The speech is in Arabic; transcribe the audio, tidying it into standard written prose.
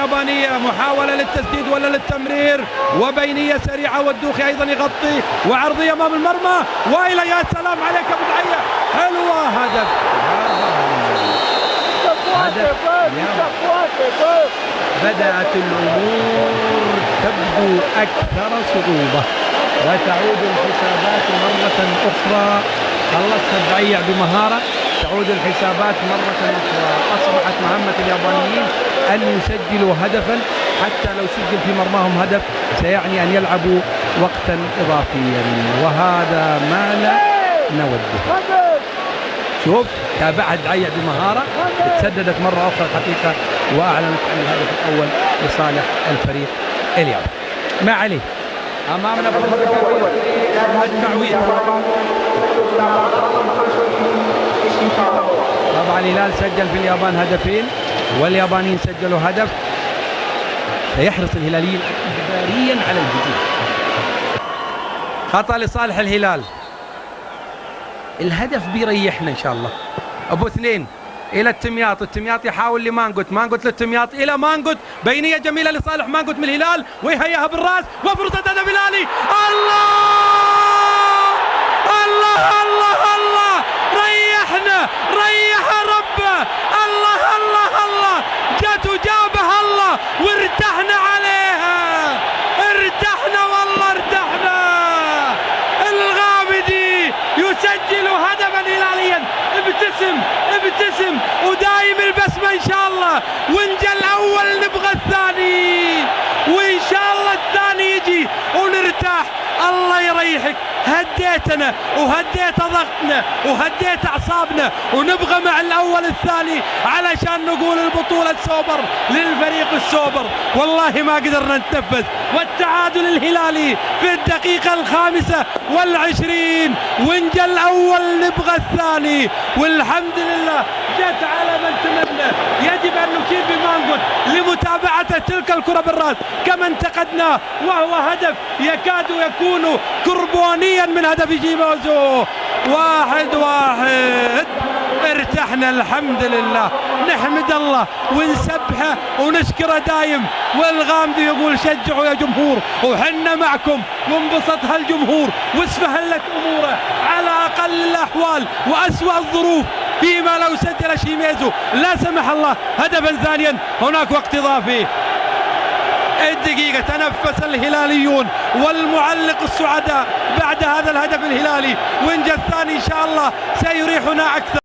اليابانية، محاولة للتسديد ولا للتمرير، وبينية سريعة والدوخي أيضا يغطي، وعرضية أمام المرمى، وإلى يا سلام عليك أبو دعية، حلوة، هدف. بدأت الأمور تبدو أكثر صعوبة وتعود الحسابات مرة أخرى. خلصت الدعيع بمهارة، تعود الحسابات مرة أخرى. أصبحت مهمة اليابانيين أن يسجلوا هدفا، حتى لو سجل في مرماهم هدف سيعني أن يلعبوا وقتا إضافيا، وهذا ما لا نوده. شوف تابعها الدعيع بمهارة، تسددت مرة أخرى الحقيقة، وأعلنت عن الهدف الأول لصالح الفريق الياباني. ما عليه، أمامنا فرصة كبيرة التعويض. طبعا الهلال سجل في اليابان هدفين، واليابانيين سجلوا هدف. سيحرص الهلاليين إجباريا على الهجوم. خطأ لصالح الهلال، الهدف بيريحنا إن شاء الله. أبو اثنين إلى التمياط، التمياط يحاول لمانجوت، مانجوت للتمياط إلى مانجوت، بينية جميلة لصالح مانجوت من الهلال، ويهيئها بالراس، وفرصة هدف الهلالي. الله الله الله الله، ريحنا، ريح ربه، الله الله الله، جت وجابها الله، وارتحنا عليها، ارتحنا والله ارتحنا. الغامدي يسجل هدفا هلاليا، ابتسم ابتسم، ودايم البسمة ان شاء الله، وان جا الاول نبغى الثاني، وان شاء الله الثاني يجي ونرتاح. الله يريحك، هديتنا وهديت ضغطنا وهديت اعصابنا، ونبغى مع الاول الثاني علشان نقول البطولة سوبر للفريق السوبر. والله ما قدرنا نتنفس، والتعادل الهلالي في الدقيقة 25، وإن جا الأول نبغى الثاني، والحمد لله جت على من تمنى. يجب أن نشيد بمانجوت لمتابعته تلك الكرة بالراس كما انتقدناه، وهو هدف يكاد يكون كربونيا من هدف جيموزو. 1-1، ارتحنا الحمد لله، نحمد الله ونسبحه ونشكره دايم. والغامدي يقول شجعوا يا جمهور، وحنا معكم، وانبسط هالجمهور واسفهلت اموره على اقل الاحوال واسوأ الظروف، فيما لو سجل شيميزو لا سمح الله هدفا ثانيا هناك وقت اضافي. الدقيقة تنفس الهلاليون والمعلق السعداء بعد هذا الهدف الهلالي، وإن جاء الثاني إن شاء الله سيريحنا أكثر.